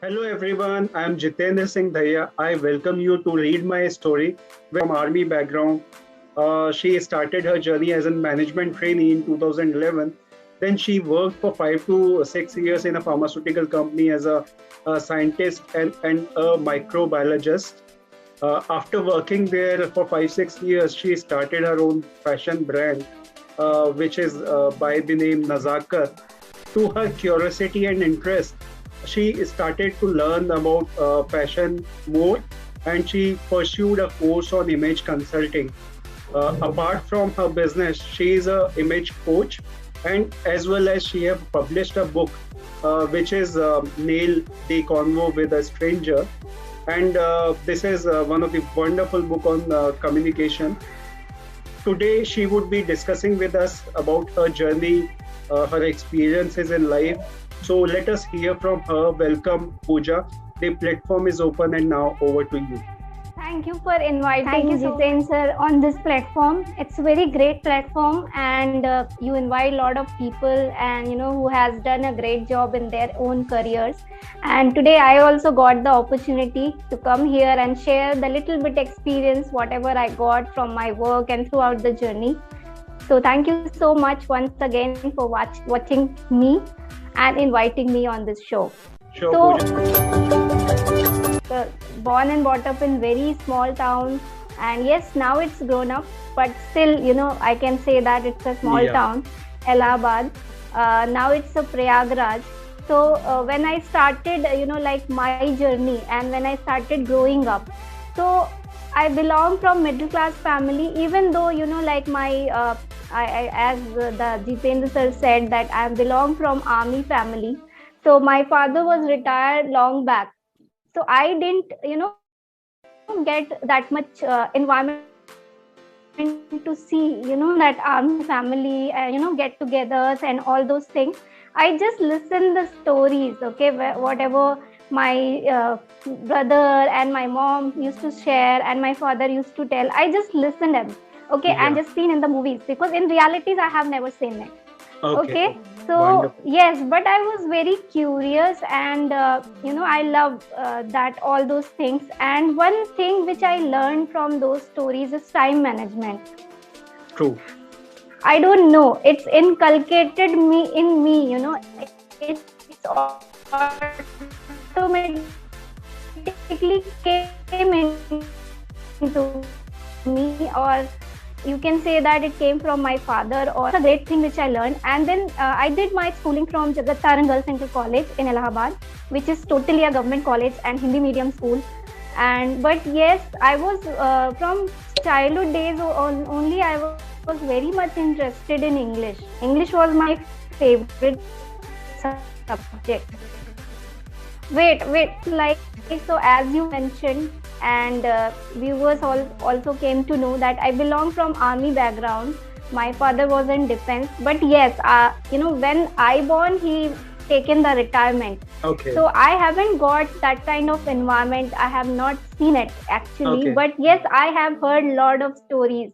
Hello everyone, I am Jitendra Singh Dahiya. I welcome you to read my story. From army background, she started her journey as a management trainee in 2011. Then she worked for 5 to 6 years in a pharmaceutical company as a scientist and a microbiologist. After working there for 5 6 years, she started her own fashion brand, which is by the name Nazakat. To her curiosity and interest, she started to learn about fashion more, and she pursued a course on image consulting. Apart from her business, she is a image coach, and as well as she have published a book, which is Nail the Convo with a Stranger, and this is one of the wonderful book on communication. Today, she would be discussing with us about her journey, her experiences in life. So let us hear from her. Welcome, Pooja. The platform is open and now over to you. Thank you for inviting Thank you so Jiten sir on this platform. It's a very great platform, and you invite a lot of people, and who has done a great job in their own careers. And today I also got the opportunity to come here and share the little bit experience whatever I got from my work and throughout the journey. So thank you so much once again for watching me and inviting me on this show. Sure, So Pooja. born and brought up in very small town, and yes, now it's grown up, but still I can say that it's a small town, Allahabad. Now it's a Prayagraj. So when I started like my journey, and when I started growing up, so I belong from middle class family, even though like my as the Jitendra sir said that I belong from army family. So my father was retired long back, so I didn't get that much environment to see that army family and get-togethers and all those things. I just listen the stories, okay, whatever my brother and my mom used to share and my father used to tell. I just listened them, okay, and just seen in the movies, because in realities I have never seen it. Okay. So Wonderful. yes, but I was very curious, and I love that all those things. And one thing which I learned from those stories is time management. True. I don't know, it's inculcated me in me, it's automatically came into me, or you can say that it came from my father, or a great thing which I learned. And then I did my schooling from Jagat Taran Girls Center College in Allahabad, which is totally a government college and Hindi medium school. And but yes, I was from childhood days only, I was very much interested in English. English was my favorite subject. Wait, like, so as you mentioned, and viewers also came to know that I belong from army background. My father was in defense, but yes, when I born, he taken the retirement. Okay. So I haven't got that kind of environment. I have not seen it actually, Okay. but yes, I have heard a lot of stories.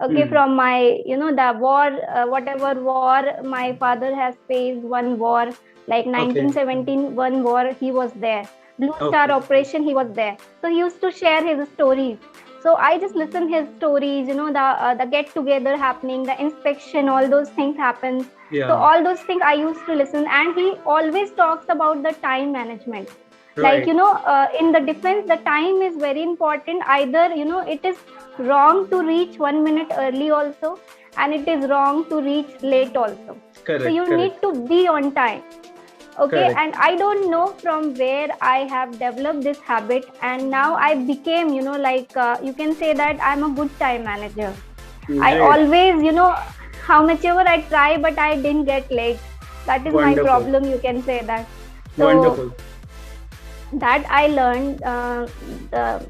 Okay, from my the war, whatever war my father has faced, one war like 1917, one war he was there. Blue Star operation, he was there. So he used to share his stories. So I just listen his stories, the get together happening, the inspection, all those things happen. Yeah. So all those things I used to listen, and he always talks about the time management. Right. Like in the defense, the time is very important. Either it is wrong to reach 1 minute early also, and it is wrong to reach late also. Correct. So you correct. need to be on time. Okay. Correct. And I don't know from where I have developed this habit, and now I became like you can say that I'm a good time manager. I Great. always how much ever I try, but I didn't get late. That is Wonderful. my problem, you can say that. So Wonderful. that I learned,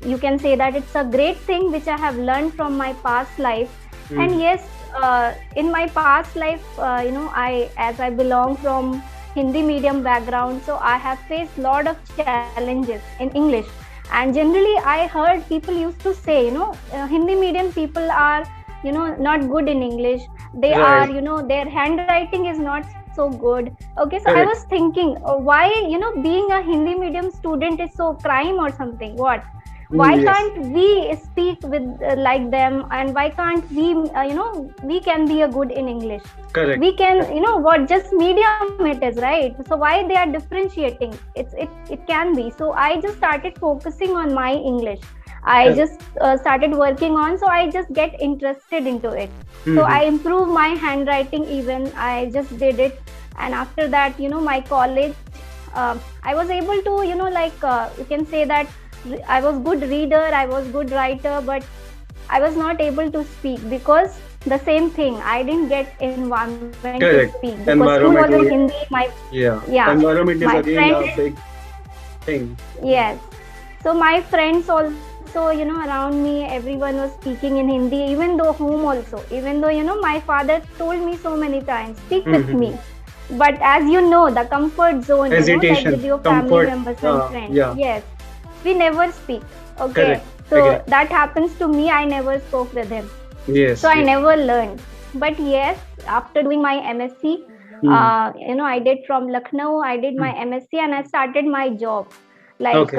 you can say that it's a great thing which I have learned from my past life. And yes, in my past life, as I belong from Hindi medium background, so I have faced lot of challenges in English. And generally I heard people used to say, Hindi medium people are not good in English. They Right. are their handwriting is not so good. Okay, so I Correct. was thinking, why, being a Hindi medium student is so crime or something? What? Why Yes. can't we speak with like them, and why can't we, we can be a good in English? Correct. We can, what, just medium it is, right? So why they are differentiating? It can be. So I just started focusing on my English. I Correct. just started working on, so I just get interested into it. So Mm-hmm. I improved my handwriting, even I just did it. And after that, my college, I was able to, you can say that I was good reader, I was good writer, but I was not able to speak because the same thing, I didn't get environment to Correct. speak because school was in Environmental. Hindi. My Yeah. Yeah, Environment is my again a friends, big thing. yes. So my friends also, around me, everyone was speaking in Hindi, even though home also, even though, my father told me so many times, speak with Mm-hmm. me. But as you know, the comfort zone, like Hesitation, with your family comfort. members and friends, Yeah. yes, we never speak. Okay. Correct. So Agree. that happens to me. I never spoke with him. Yes. So I Yes. never learned. But yes, after doing my MSc, Mm. I did from Lucknow, I did my Mm. MSc and I started my job. Like, Okay.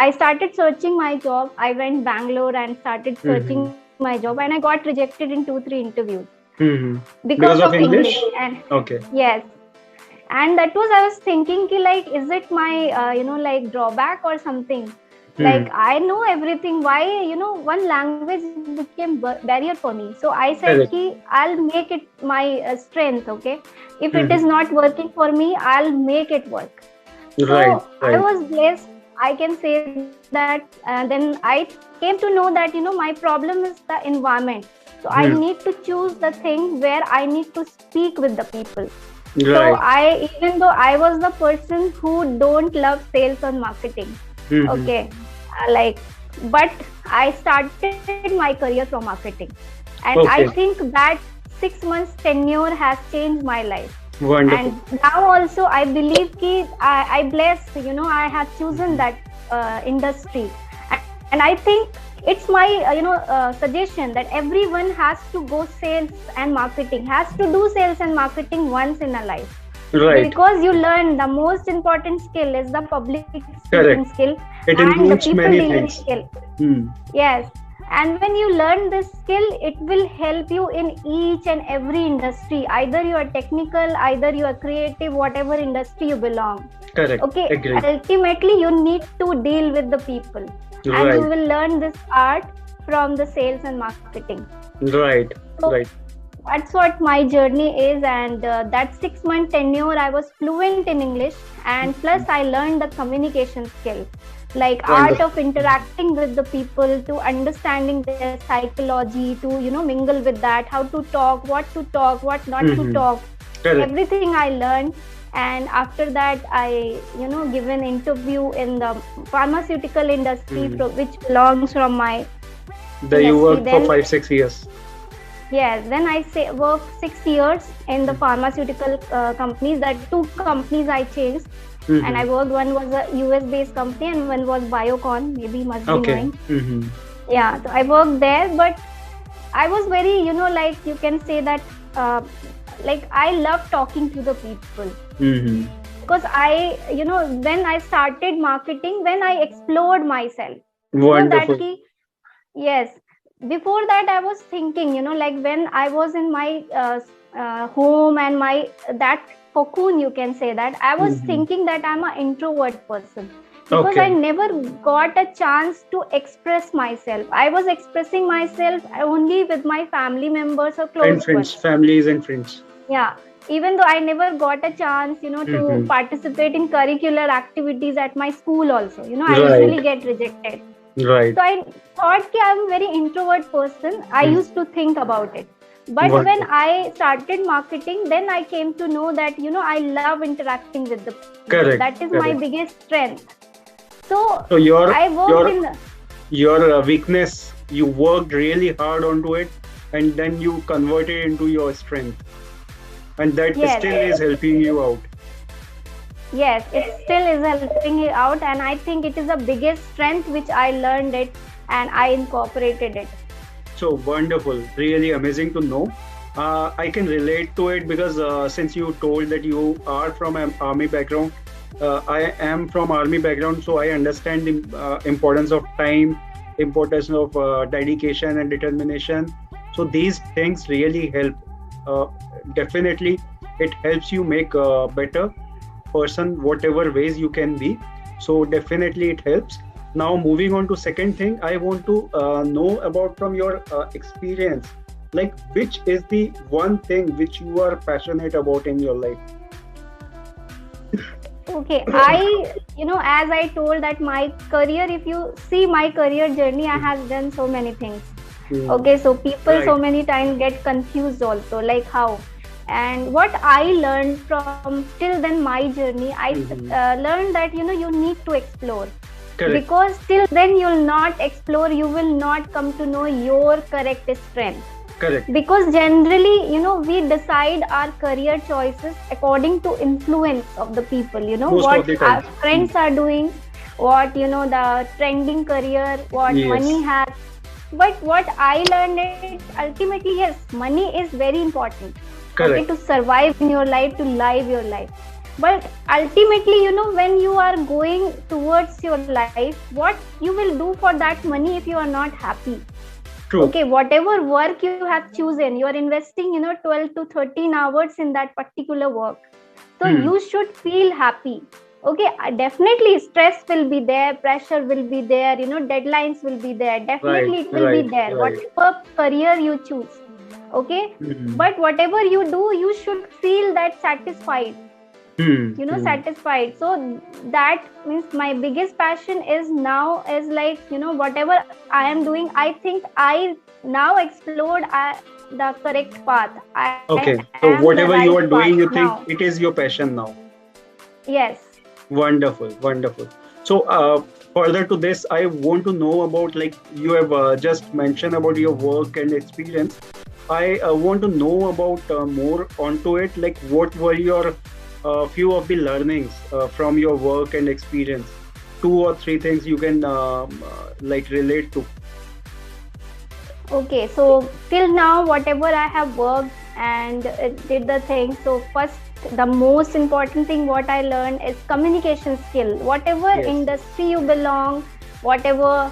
I started searching my job. I went Bangalore and started searching Mm-hmm. my job, and I got rejected in 2-3 interviews Mm-hmm. because Because of of English. English? And Okay. yes, and that was, I was thinking ki, like, is it my like drawback or something? Like, Mm. I know everything, why, one language became barrier for me. So I said Correct. ki, I'll make it my strength. Okay, if it is Mm-hmm. not working for me, I'll make it work. So Right. I Right. was blessed, I can say that. Then I came to know that, my problem is the environment. So I Mm. need to choose the thing where I need to speak with the people. So Right. even though I was the person who don't love sales and marketing, Mm-hmm. okay, like, but I started my career from marketing, and I Okay. think that 6 months tenure has changed my life. Wonderful. And now also I believe ki I blessed, I have chosen that industry, and I think it's my suggestion that everyone has to go sales and marketing, has to do sales and marketing once in a life, Right. because you learn the most important skill is the public speaking Correct. skill It and the includes people many dealing things. skill. Hmm. Yes, and when you learn this skill, it will help you in each and every industry. Either you are technical, either you are creative, whatever industry you belong. Correct. Okay, Agree. ultimately you need to deal with the people, and you Right. will learn this art from the sales and marketing. Right. So Right. that's what my journey is, and that 6 month tenure I was fluent in English, and plus I learned the communication skill, like art Wonderful. of interacting with the people, to understanding their psychology, to mingle with that, how to talk, what not to Mm-hmm. talk. Correct. Everything I learned. And after that I give an interview in the pharmaceutical industry, Mm-hmm. which belongs from my There you industry. worked for Then 5-6 years. yes, then I worked 6 years in the pharmaceutical companies. That 2 companies I changed, and I Mm-hmm. worked. One was a US based company, and one was Biocon. Maybe you must be Okay. knowing. Mm-hmm. Yeah, so I worked there, but I was very, like you can say that, like I love talking to the people, Mm-hmm. because I, when I started marketing, when I explored myself, that Wonderful. ki, yes, before that I was thinking, like when I was in my home and my that cocoon, you can say that, I was Mm-hmm. thinking that I'm an introvert person, because I Okay. never got a chance to express myself. I was expressing myself only with my family members or And close friends, ones. families and friends. Yeah, even though I never got a chance, to Mm-hmm. participate in curricular activities at my school also. I Right. usually get rejected. Right. So I thought that I'm a very introvert person. I Mm. used to think about it. But when Wonderful. I started marketing, then I came to know that, I love interacting with the people. Correct. That is my Correct. biggest strength. So So your I worked in weakness, you worked really hard onto it, and then you converted into your strength, and that yes, still is helping you out. yes, it still is helping me out, and I think it is the biggest strength which I learned it and I incorporated it. So wonderful, really amazing to know. I can relate to it because since you told that you are from an army background, I am from army background, so I understand the importance of time, importance of dedication and determination. So these things really help. Uh, Definitely, it helps you make a better person, whatever ways you can be. So definitely, it helps. Now, moving on to second thing, I want to know about from your experience, like which is the one thing which you are passionate about in your life. Okay, as I told that my career, if you see my career journey, I have done so many things. Hmm. Okay, so people so Right. many times get confused also, like how. And what I learned from till then my journey, I Mhm. learned that you need to explore, Correct. because till then you'll not explore, you will not come to know your correct strength. Correct. Because generally we decide our career choices according to influence of the people, Most of what the our time. Hmm. friends are doing, what the trending career, what Yes. money has. But what I learned is ultimately, yes, money is very important, okay, to Correct. survive in your life, to live your life. But ultimately, when you are going towards your life, what you will do for that money if you are not happy? True. Okay, whatever work you have chosen, you are investing 12 to 13 hours in that particular work, so Hmm. you should feel happy. Okay, definitely stress will be there, pressure will be there, deadlines will be there, Right. definitely it will be Right. there, Right. whatever career you choose. Okay, Hmm. but whatever you do, you should feel that satisfied, Hmm. Hmm. satisfied. So that means my biggest passion is now is like, whatever I am doing, I think I now explored the correct path, I am the Okay. So right path whatever you are now. doing, you think it is your passion now. Yes. Wonderful, wonderful. So, further to this, I want to know about, like you have just mentioned about your work and experience. I want to know about more onto it. Like, what were your few of the learnings from your work and experience? Two or three things you can like relate to. Okay, so till now, whatever I have worked and did the thing. So first, the most important thing what I learned is communication skill. Whatever Yes, industry you belong, whatever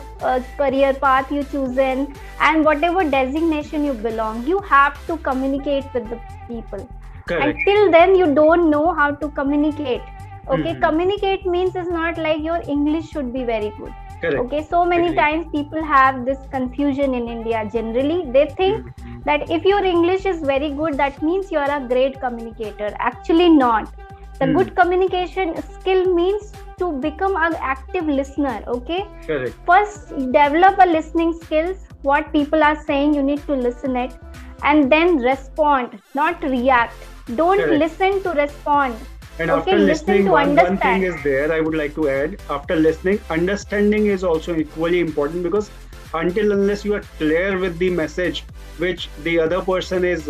career path you chosen, and whatever designation you belong, you have to communicate with the people. correct. Until then, you don't know how to communicate. Okay, Hmm. communicate means is not like your English should be very good. Correct. Okay, so many Agree. times people have this confusion in India. Generally they think Hmm. that if your English is very good, that means you are a great communicator. Actually not. The Hmm. good communication skill means to become an active listener. Okay, Correct. first develop a listening skills. What people are saying, you need to listen it, and then respond, not react. Don't Correct. listen to respond. And Okay, after listen listening, to one thing understand. is there I would like to add. After listening, understanding is also equally important because until unless you are clear with the message which the other person is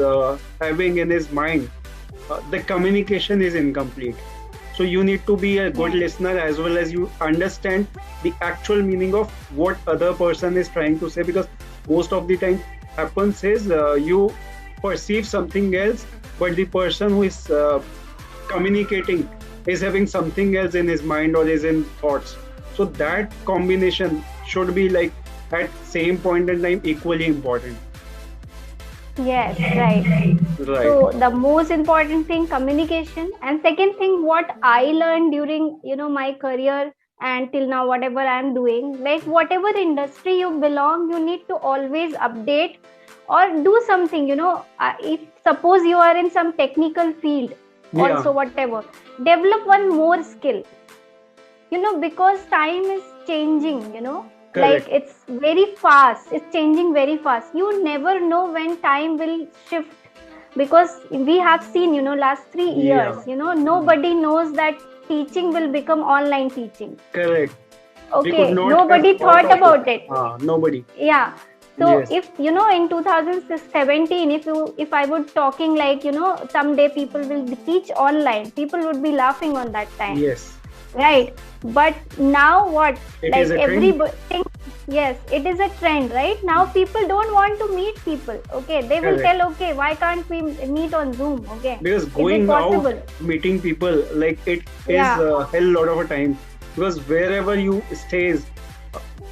having in his mind, the communication is incomplete. So you need to be a good Yeah. listener as well as you understand the actual meaning of what other person is trying to say, because most of the time happens is you perceive something else, but the person who is communicating is having something else in his mind or is in thoughts. So that combination should be like at same point in time equally important. Yes, right. Right. So the most important thing, communication. And second thing, what I learned during my career and till now, whatever I'm doing, like whatever industry you belong, you need to always update or do something. If suppose you are in some technical field, Yeah. also whatever, develop one more skill. Because time is changing. Like Correct. it's very fast, it's changing very fast. You never know when time will shift, because we have seen last 3 years, Yeah. nobody knows that teaching will become online teaching. Correct. We could Okay, not have nobody thought thought of it. about it. Nobody. Yeah. So Yes. if in 2017, if I would talking like someday people will teach online, people would be laughing on that time, Yes. right? But now what? It Like is a trend. everybody, yes, it is a trend, right? Now people don't want to meet people. Okay, they will Correct. tell, okay, why can't we meet on Zoom? Okay, Because is it going out, possible? meeting people, like it is Yeah, a hell lot of a time. Because wherever you stays,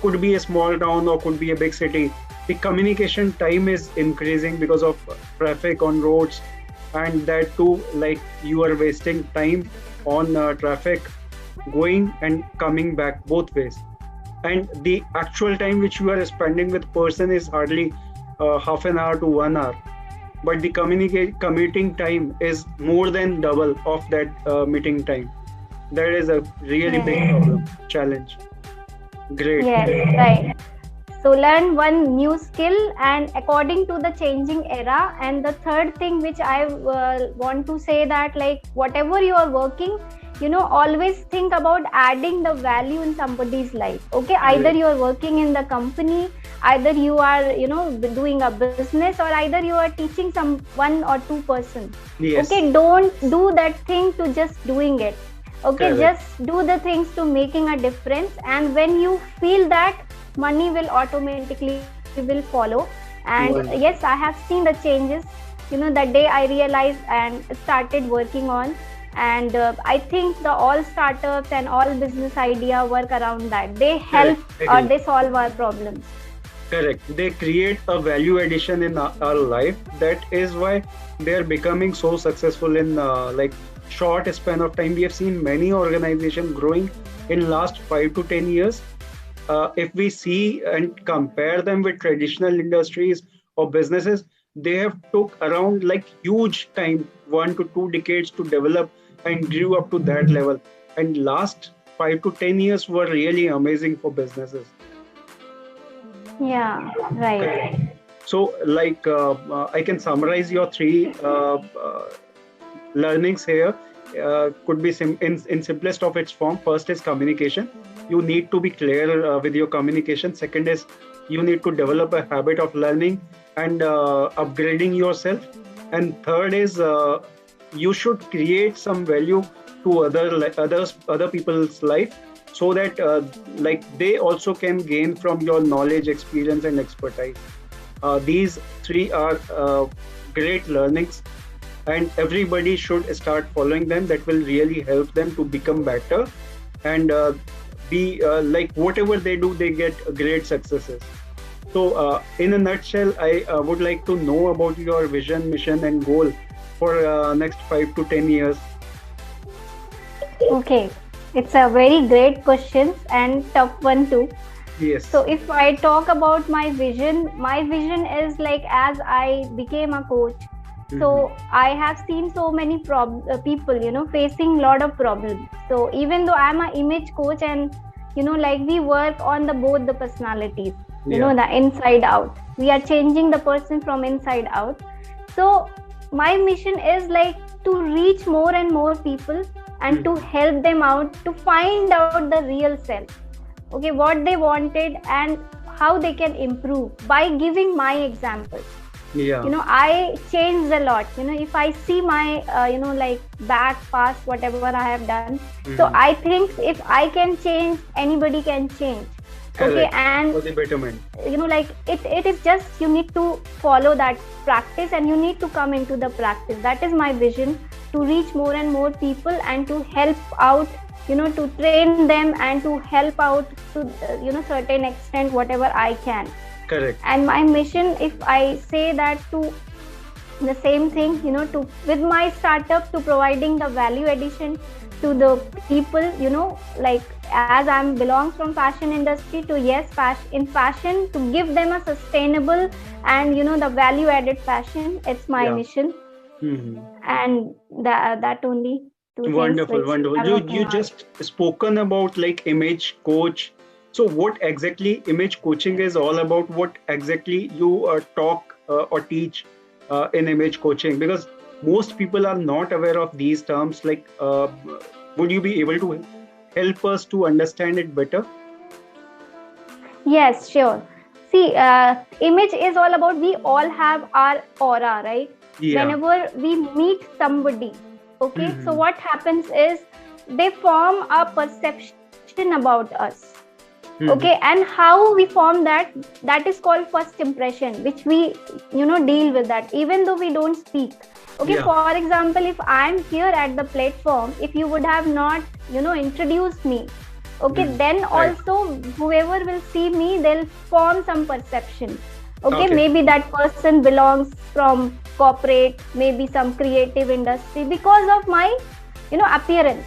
could be a small town or could be a big city, the communication time is increasing because of traffic on roads, and that too, like you are wasting time on traffic going and coming back both ways, and the actual time which you are spending with person is hardly half an hour to 1 hour, but the commuting time is more than double of that meeting time. That is a really big yes, problem, challenge. Great. yes, right. So learn one new skill and according to the changing era. And the third thing which I want to say, that like whatever you are working, always think about adding the value in somebody's life. Okay, either Great. you are working in the company, either you are doing a business, or either you are teaching some one or two person. Yes. Okay, don't do that thing to just doing it. Okay, Correct. just do the things to making a difference, and when you feel that, money will automatically will follow. And Wonderful. yes, I have seen the changes, the day I realized and started working on. And I think the all startups and all business idea work around that. They help Correct. or Agree. they solve our problems. Correct. They create a value addition in our life. That is why they are becoming so successful in like short span of time. We have seen many organizations growing in last 5 to 10 years. If we see and compare them with traditional industries or businesses, they have took around like huge time, 1 to 2 decades to develop and grew up to that level. And last 5 to 10 years were really amazing for businesses. Yeah, right. Correct. So, like, I can summarize your three learnings here. Could be in simplest of its form. First is communication. You need to be clear with your communication. Second is you need to develop a habit of learning and upgrading yourself. And third is you should create some value to other people's life, so that like they also can gain from your knowledge, experience, and expertise. These three are great learnings, and everybody should start following them. That will really help them to become better and be like whatever they do, they get great successes. So, in a nutshell, I would like to know about your vision, mission, and goal for next 5 to 10 years. Okay, it's a very great question and tough one too. So Yes. if I talk about my vision is like, as I became a coach, Hmm. so I have seen so many people, facing lot of problems. So even though I'm an image coach, and like we work on the both the personalities, Yeah. the inside out. We are changing the person from inside out. So my mission is like to reach more and more people and to Hmm. help them out to find out the real self. Okay, what they wanted and how they can improve by giving my example. Yeah. I changed a lot. If I see my like back past whatever I have done, so Hmm. I think if I can change, anybody can change. Okay, Correct. and For the betterment. like it is just you need to follow that practice, and you need to come into the practice. That is my vision, to reach more and more people and to help out, to train them and to help out to certain extent whatever I can. Correct. And my mission, if I say that, to the same thing, to with my startup, to providing the value addition to the people, like as I'm belongs from fashion industry, to yes, in fashion, to give them a sustainable and the value added fashion. It's my Yeah. mission. Hmm. And that only two things Wonderful, which wonderful. I'm You working on. just spoken about like image coach. So what exactly image coaching is all about? What exactly you talk or teach in image coaching? Because most people are not aware of these terms. Like, would you be able to help us to understand it better? Yes, sure. See, image is all about, we all have our aura, right? Yeah. Whenever we meet somebody, okay, so Hmm. what happens is they form a perception about us. Mhm. Okay, and how we form that, that is called first impression, which we deal with that even though we don't speak. Okay, Yeah. for example, if I'm here at the platform, if you would have not introduced me, okay, then Right. also whoever will see me, they'll form some perception. Okay, Okay. maybe that person belongs from corporate, maybe some creative industry, because of my appearance.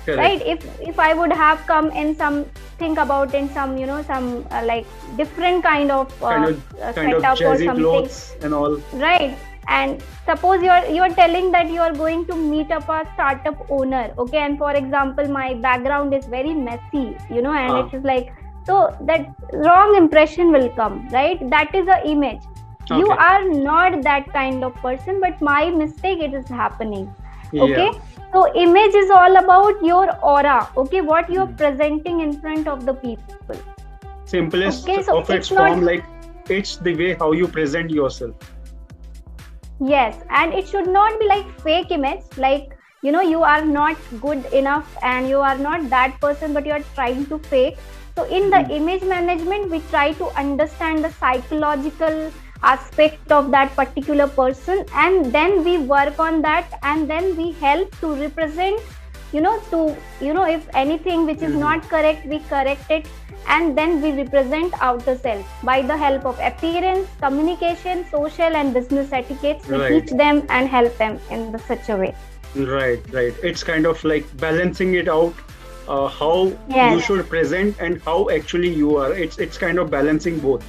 Correct. Right, if I would have come in some, think about in some some like different kind of Kind of setup or jazzy something, clothes and all. right? And suppose you're telling that you are going to meet up a startup owner, okay, and for example my background is very messy, and it is like, so that wrong impression will come, right? That is a image. You Okay. are not that kind of person, but my mistake, it is happening. Okay, Yeah. so image is all about your aura, okay, what you're presenting in front of the people. Simplest Okay, so of its it's not, form, like it's the way how you present yourself. yes, and it should not be like fake image, like you are not good enough and you are not that person, but you are trying to fake. So in the image management, we try to understand the psychological aspect of that particular person, and then we work on that, and then we help to represent, to if anything which is not correct, we correct it, and then we represent outer self by the help of appearance, communication, social and business etiquettes. We Right. teach them and help them in such a way. Right. Right. It's kind of like balancing it out, how you Yes, should present and how actually you are. It's kind of balancing both.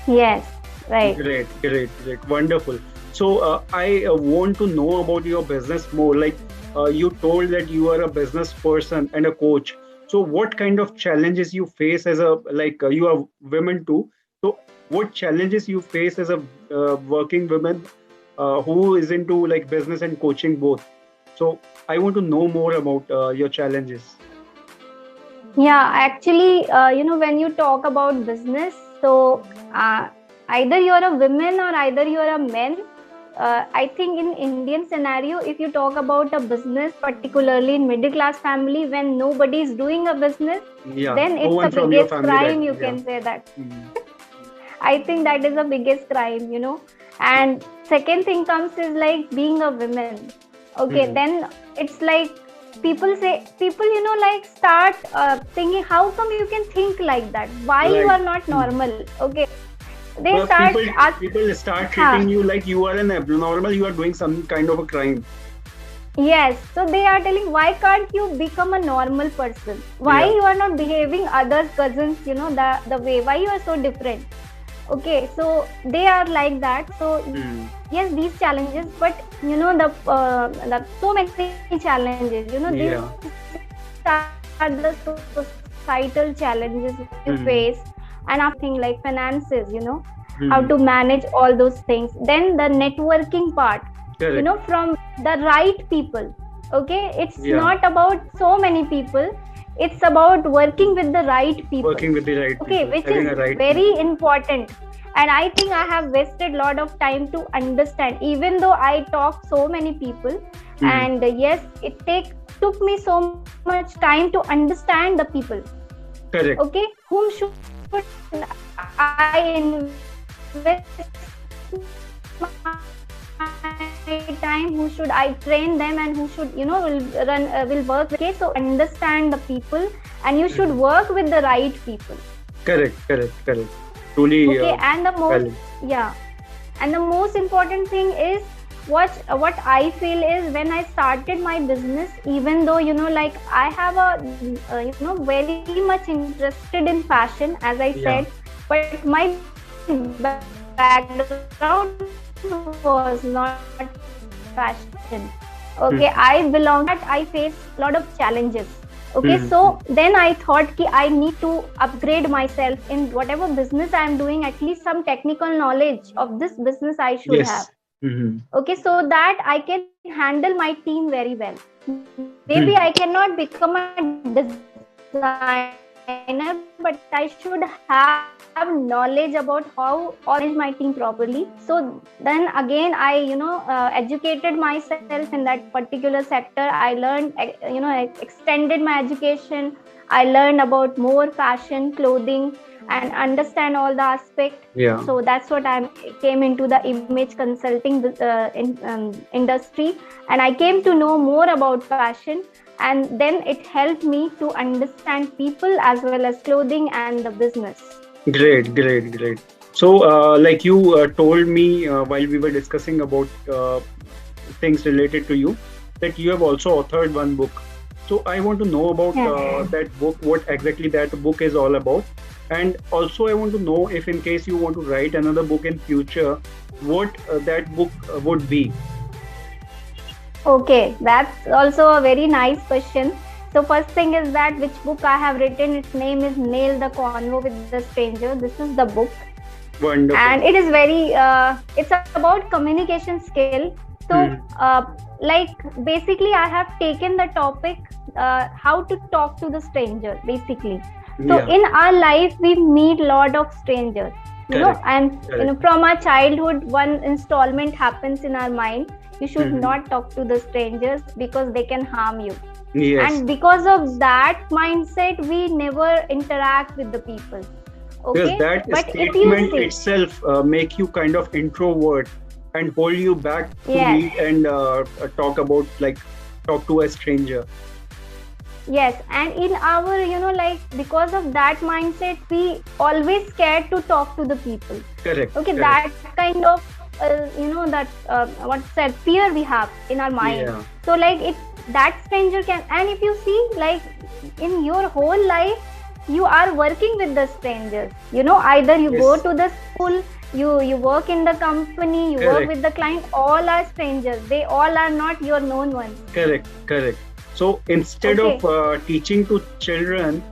yes, right. Great, great, great, wonderful. So I want to know about your business more. Like you told that you are a business person and a coach. So what kind of challenges you face as a, like you are women too. So what challenges you face as a working woman who is into like business and coaching both. So I want to know more about your challenges. Yeah, actually, when you talk about business, so either you're a woman or either you're a man. I think in Indian scenario, if you talk about a business, particularly in middle class family, when nobody is doing a business, Yeah, then no it's the one from your biggest family that, crime, you yeah. can say that. Mhm. I think that is the biggest crime. And second thing comes is like being a woman. Okay, then it's like people like start thinking, how come you can think like that? Why you Like, are not normal? Okay, they well, start people start huh, treating you like you are an abnormal, you are doing some kind of a crime. yes, so they are telling, why can't you become a normal person? Why Yeah. you are not behaving other cousins, the way? Why you are so different? Okay, so they are like that. So yes, these challenges, but the so many challenges, these Yeah. are the societal challenges you face. And after thing like finances, how to manage all those things. Then the networking part, Correct. from the right people. Okay, it's Yeah. not about so many people, it's about working with the right people. Working with the right Okay, people, which having is a right very people. important. And I think I have wasted a lot of time to understand, even though I talk so many people. And yes, it took me so much time to understand the people. Correct. Okay, whom should I invest my time, who should I train them, and who should will work with. Okay, so understand the people, and you should work with the right people. Correct. Truly Okay, and the most valid. and the most important thing is what I feel is, when I started my business, even though like I have a very much interested in fashion, as I said, but my background was not fashion. Okay, I belong that I face a lot of challenges. Okay, so then I thought ki I need to upgrade myself in whatever business I am doing. At least some technical knowledge of this business I should have. Okay, so that I can handle my team very well. Maybe I cannot become a designer, but I should have knowledge about how I manage my team properly. So then again, I educated myself in that particular sector. I learned, extended my education. I learned about more fashion, clothing, and understand all the aspect. Yeah. So that's what I came into the image consulting industry, and I came to know more about fashion, and then it helped me to understand people as well as clothing and the business. Great, great, great. So, like you told me while we were discussing about things related to you, that you have also authored one book. So, I want to know about Yeah. that book, what exactly that book is all about. And also, I want to know if, in case you want to write another book in future, what that book would be. Okay, that's also a very nice question. So first thing is that which book I have written, its name is Nail the Convo with the Stranger. This is the book, Wonderful. and it is very it's about communication skill. So Hmm. like basically I have taken the topic, how to talk to the stranger basically. So Yeah, in our life we meet lot of strangers, correct, and correct. from our childhood one installment happens in our mind: you should Hmm. not talk to the strangers because they can harm you. Yes, And because of that mindset we never interact with the people. because Okay, that but if you statement see, itself make you kind of introvert and hold you back to yes, meet and talk about, like, talk to a stranger. yes, and in our, like, because of that mindset we always scared to talk to the people. Correct, Okay, correct. that kind of that what's that fear we have in our mind. Yeah, So like it, that stranger can, and if you see, like, in your whole life you are working with the strangers, either you go yes, to the school, you work in the company, you work correct, with the client, all are strangers, they all are not your known ones. correct, correct. So instead of Okay. teaching to children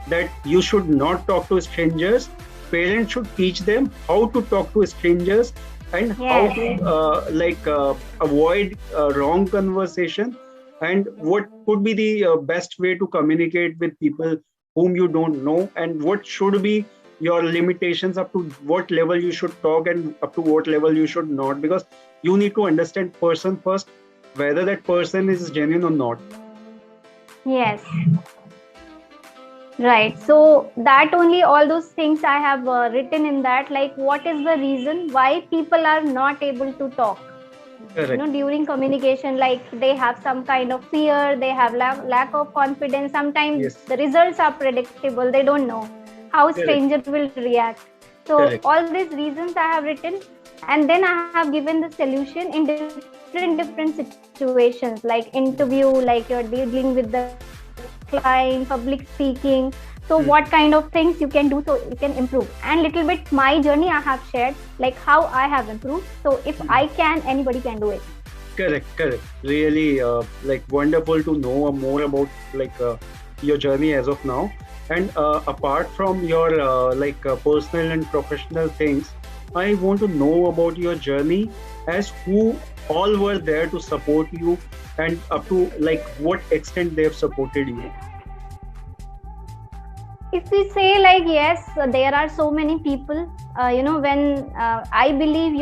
that you should not talk to strangers, parents should teach them how to talk to strangers and how Yes. to avoid wrong conversation, and what could be the best way to communicate with people whom you don't know, and what should be your limitations, up to what level you should talk and up to what level you should not, because you need to understand person first, whether that person is genuine or not. Yes. Right. So that only all those things I have written in that, like what is the reason why people are not able to talk, Correct. during communication, like they have some kind of fear, they have lack of confidence, sometimes Yes. the results are predictable, they don't know how Correct. stranger will react. So Correct. all these reasons I have written, and then I have given the solution in different situations, like interview, like you're dealing with the client, public speaking. So what kind of Mhm. things you can do so you can improve, and little bit my journey I have shared, like how I have improved. So if I Mhm. can, anybody can do it. Correct. Correct. Really, like, wonderful to know more about, like, your journey as of now. And apart from your personal and professional things, I want to know about your journey, as who all were there to support you, and up to, like, what extent they have supported you. If we say, like, yes, there are so many people, when I believe,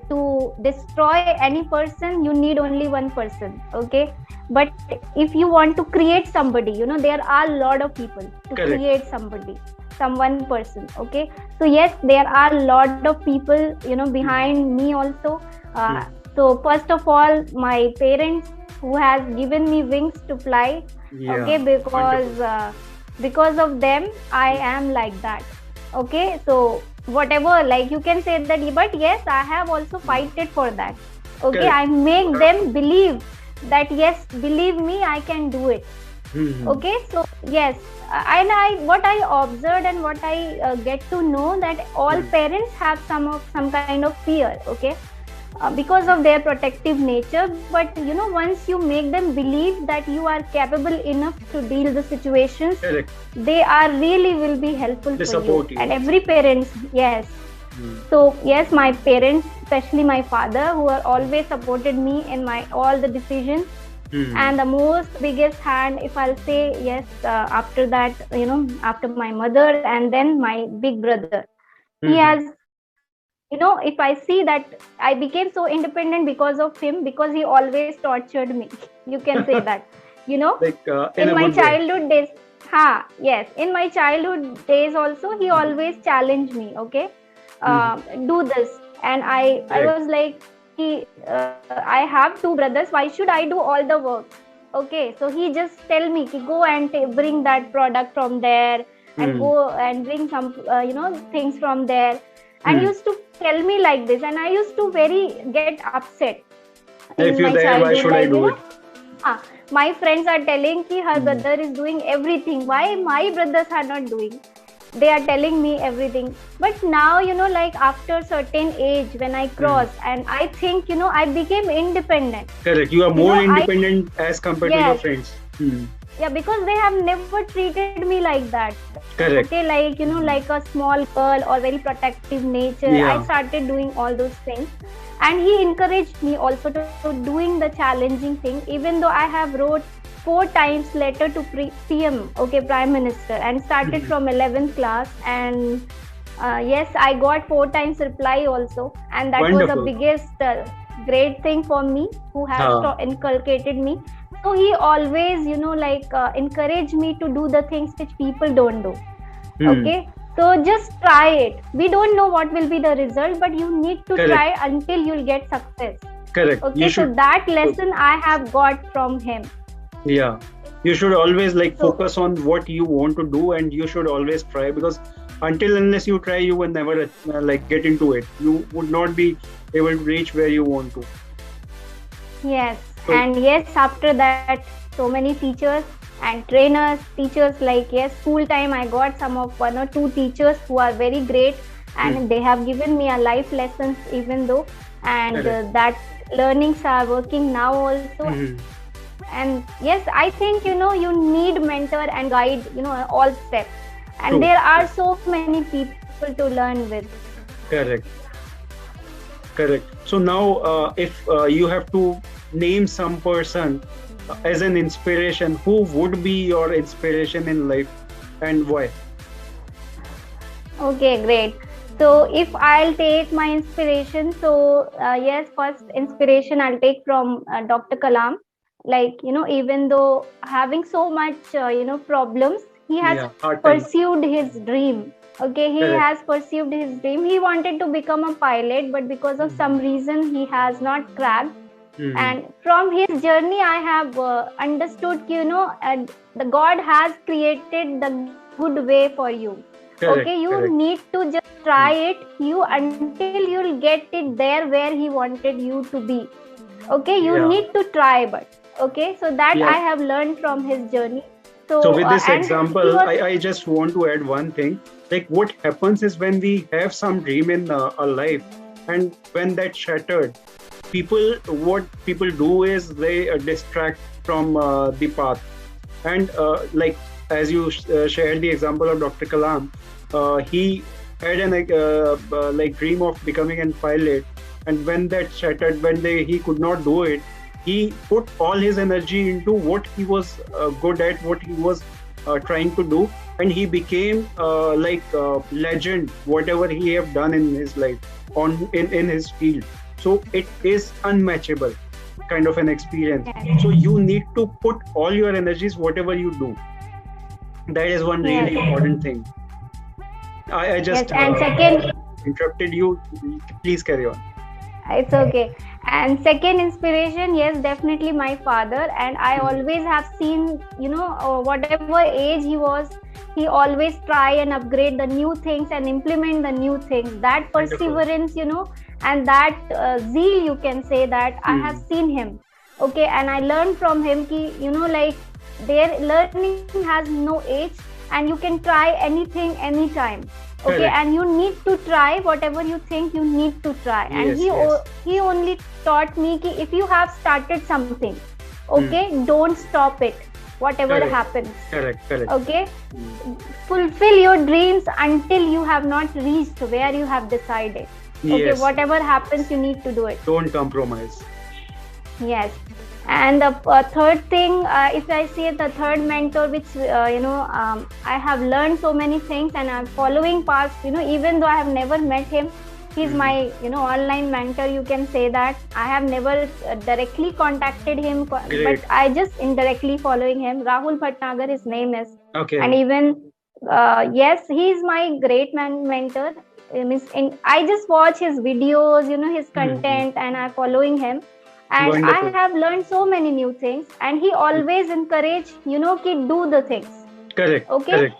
to destroy any person you need only one person. Okay, but if you want to create somebody, there are a lot of people to Correct. create somebody, some one person. Okay, so yes, there are a lot of people, Mhm. behind me also. uh, Mhm. so first of all, my parents, who has given me wings to fly. Yeah. Okay, Wonderful. because of them I am like that. Okay, so whatever, like, you can say that, but yes, I have also Mhm. fighted for that. Okay, Correct. I make them believe that yes, believe me, I can do it. Mhm. Okay, so yes, and I what I observed and what I get to know, that all Mhm. parents have some kind of fear. Okay, because of their protective nature, but once you make them believe that you are capable enough to deal the situations, Correct. they are really will be helpful They for you. support And you. every parents, yes. Mhm. So yes, my parents, especially my father, who are always supported me in my all the decisions. Mhm. And the most biggest hand, if I'll say, yes, after that, after my mother, and then my big brother, he has, Mhm. if I see that I became so independent because of him, because he always tortured me. You can say that, Like, in in my a good way. childhood days. Yes. In my childhood days also, he always challenged me. Okay, do this, and I Correct. was like, I have two brothers. Why should I do all the work? Okay, so he just tell me, ki, go and bring that product from there, and Hmm. go and bring some things from there, and Hmm. used to tell me like this, and I used to very get upset in If my you're there, why childhood, should I like do it? ah, my friends are telling ki her Hmm. brother is doing everything. Why my brothers are not doing? They are telling me everything. But now, like after certain age, when I Hmm. cross, and I think, I became independent. Correct. You are You more know, I independent as compared to your Yes, friends. Hmm. yeah, because they have never treated me like that. Okay, Correct. like Hmm. like a small girl or very protective nature. I Yeah. started doing all those things, and he encouraged me also to doing the challenging thing. Even though I have wrote 4 times letter to PM, okay, Prime Minister, and started Hmm. from 11th class, and yes, I got 4 times reply also, and that was the Wonderful. biggest great thing for me, who has Ha. inculcated me. So he always, like encourage me to do the things which people don't do. Hmm. Okay, so just try it. We don't know what will be the result, but you need to Correct. try until you'll get success. Correct. You Okay, so should. that lesson I have got from him. Yeah. You should always like So focus on what you want to do, and you should always try, because until unless you try, you will never like get into it. You would not be able to reach where you want to. yes, So. and yes, after that, so many teachers and trainers, teachers, like yes, school time I got some of 1 or 2 teachers who are very great, Hmm. and they have given me a life lessons even though, and Correct. that learnings are working now also. Hmm. And yes, I think you need mentor and guide all steps, and True. there are so many people to learn with. Correct. Correct. So now, if you have to name some person as an inspiration, who would be your inspiration in life, and why? Okay, great. So if I'll take my inspiration, so yes, first inspiration I'll take from Dr. Kalam. Like, even though having so much problems, he has Yeah, hard time. pursued his dream. Okay, he Correct. has pursued his dream. He wanted to become a pilot, but because of some Hmm. reason he has not cracked. Hmm. And from his journey I have understood the God has created the good way for you. Okay, Correct. you Correct. need to just try Hmm. it, you until you'll get it there where he wanted you to be. Okay, you Yeah. need to try, but okay, so that Yeah. I have learned from his journey. So So with this and he example, was I just want to add one thing. Like, what happens is when we have some dream in our life, and when that's shattered, what people do is they distract from the path. And like, as you shared the example of Dr. Kalam, he had an like dream of becoming a pilot, and when that shattered, he could not do it, he put all his energy into what he was good at, what he was trying to do, and he became like legend, whatever he have done in his life in his field. So it is unmatchable kind of an experience. yes, So you need to put all your energies whatever you do. That is one really yes, important thing. I yes, just and second, interrupted you. Please carry on. it's okay. And second inspiration, yes, definitely my father. And I Mhm. always have seen, whatever age he was, he always try and upgrade the new things and implement the new things. That Wonderful. perseverance, and that zeal, you can say that I have Hmm. seen him. Okay, and I learned from him ki, like their learning has no age, and you can try anything anytime. Okay, Correct. and you need to try whatever you think you need to try. And Yes, yes. he only taught me ki if you have started something, Hmm. okay, don't stop it, whatever Correct. happens. Correct. Correct. Okay, Hmm. fulfill your dreams until you have not reached where you have decided. Okay, Yes. whatever happens, you need to do it. Don't compromise. Yes. And the third thing, if I say the third mentor, which I have learned so many things, and I'm following past. Even though I have never met him, he's Hmm. my online mentor. You can say that I have never directly contacted him, Great. but I just indirectly following him. Rahul Bhatnagar, his name is. Okay. And even yes, he is my great mentor. I just watch his videos, his content, and I'm following him, and I Wonderful. have learned so many new things. And he always encourage, ki do the things. Correct. Okay. Correct.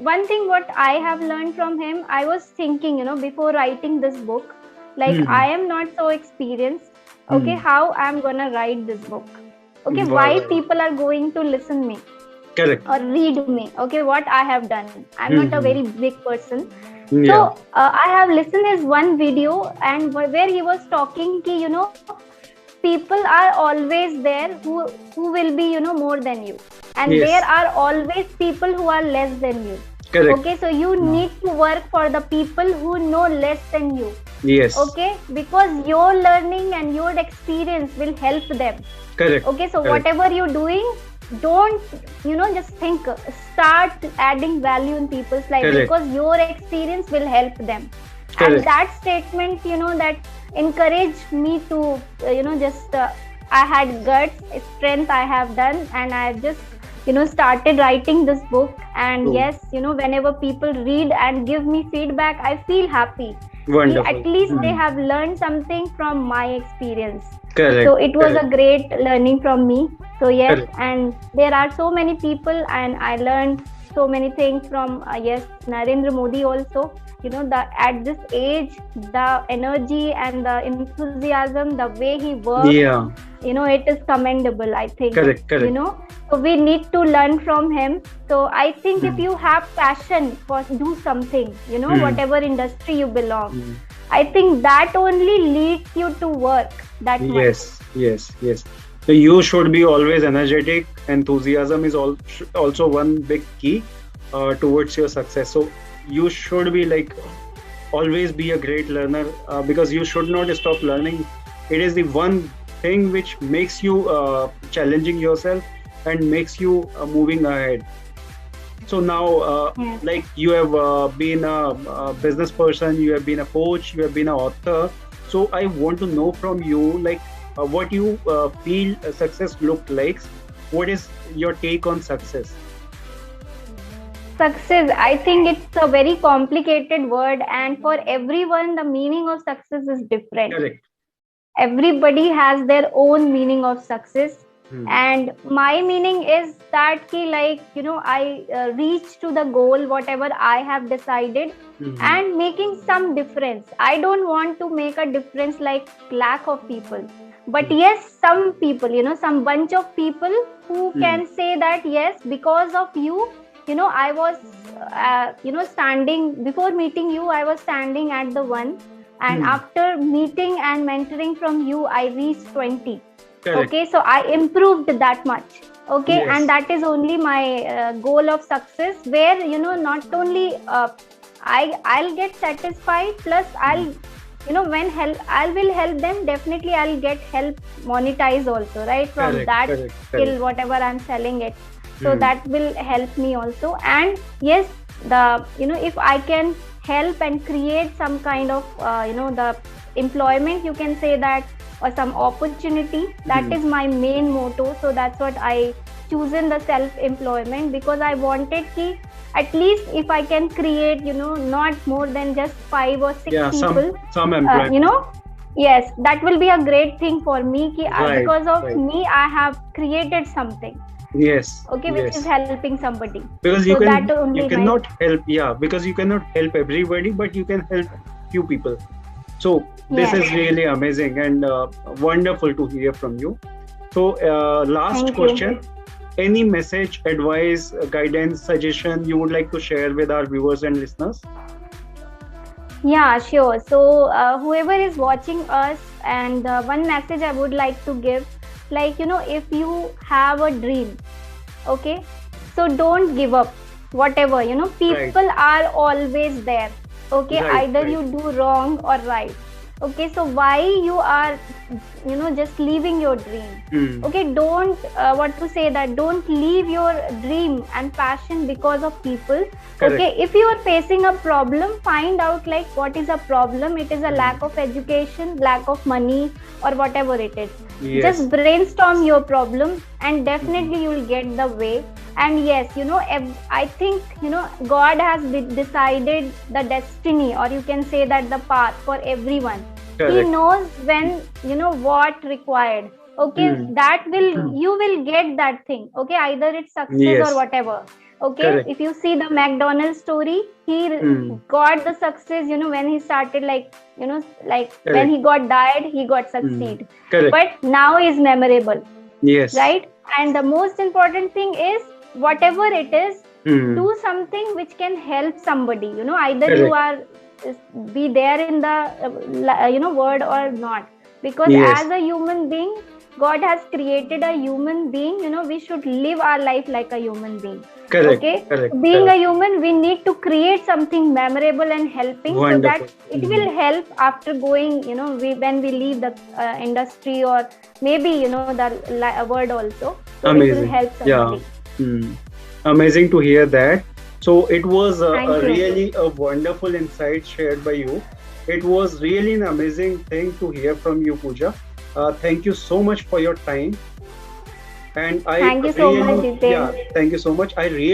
One thing what I have learned from him, I was thinking, before writing this book, like Hmm. I am not so experienced. Okay, how I'm gonna write this book? Okay, why Wow. people are going to listen me Correct. or read me? Okay, what I have done? I'm not a very big person. So Yeah. I have listened his one video, and where he was talking ki, people are always there who will be, more than you, and Yes. there are always people who are less than you. Correct. Okay, so you need to work for the people who know less than you. Yes. Okay, because your learning and your experience will help them. Correct. Okay, so Correct. whatever you're doing, don't just think, start adding value in people's life. Correct. Because your experience will help them. Correct. And that statement, that encouraged me to just I had guts, strength I have done, and I just started writing this book. And yes, whenever people read and give me feedback, I feel happy. Wonderful. At least they have learned something from my experience. Correct. So it was a great learning from me. So yes. Correct. And there are so many people, and I learned so many things from Narendra Modi also. At this age, the energy and the enthusiasm, the way he works, it is commendable, I think. Correct. So we need to learn from him. So I think if you have passion for do something, whatever industry you belong, I think that only leads you to work that much. Yes. So you should be always energetic. Enthusiasm is also one big key towards your success. So you should be always be a great learner, because you should not stop learning. It is the one thing which makes you challenging yourself and makes you moving ahead. So now, you have been a business person, you have been a coach, you have been an author. So I want to know from you, what you feel success look like. What is your take on success? Success, I think it's a very complicated word, and for everyone, the meaning of success is different. Correct. Everybody has their own meaning of success. And my meaning is that I reach to the goal, whatever I have decided, and making some difference. I don't want to make a difference like lack of people. But yes, some people, some bunch of people who can say that, yes, because of you, I was, standing before meeting you, I was standing at the 1. And after meeting and mentoring from you, I reached 20. Correct. Okay, so I improved that much. Okay, yes. And that is only my goal of success, where not only I'll get satisfied, plus I'll when I will help them, definitely I'll get help monetize also, right, from that skill, whatever I'm selling it. So that will help me also. And yes, the if I can help and create some kind of the employment, you can say that, or some opportunity, that is my main motto. So that's what I chosen, the self-employment, because I wanted ki at least if I can create not more than just 5 or 6 people, some employment. Yes, that will be a great thing for me ki because of me I have created something. Yes. Okay, which is helping somebody. Because you cannot help. Yeah, because you cannot help everybody, but you can help few people. So this is really amazing and wonderful to hear from you. So last question: any message, advice, guidance, suggestion you would like to share with our viewers and listeners? Yeah, sure. So whoever is watching us, and one message I would like to give, if you have a dream, okay, so don't give up. Whatever, people are always there. Okay, either you do wrong or right. Okay, so why you are just leaving your dream? Okay, don't don't leave your dream and passion because of people. Okay, if you are facing a problem, find out what is a problem. It is a lack of education, lack of money, or whatever it is. Just brainstorm your problem, and definitely you will get the way. And yes, I think, God has decided the destiny, or you can say that the path for everyone. He Correct. knows when, what required. Okay, that will, you will get that thing. Okay, either it's success or Yes. whatever. Okay, Correct. if you see the McDonald's story, he got the success, when he started, like, when Correct. he got died, he got succeed. Correct. But now is memorable, Yes. right? And the most important thing is, whatever it is, do something which can help somebody. Either you are be there in the word or not, because Yes. as a human being, God has created a human being. We should live our life like a human being. Correct. Okay, Correct. being Correct. a human, we need to create something memorable and helping, Wonderful. so that it will help after going, when we leave the industry, or maybe the word also, so Amazing. it will help somebody. Yeah. Amazing to hear that. So it was Thank you. really a wonderful insight shared by you. It was really an amazing thing to hear from you, Pooja. Thank you so much for your time. And Thank you so much, Jiten. thank you so much. I really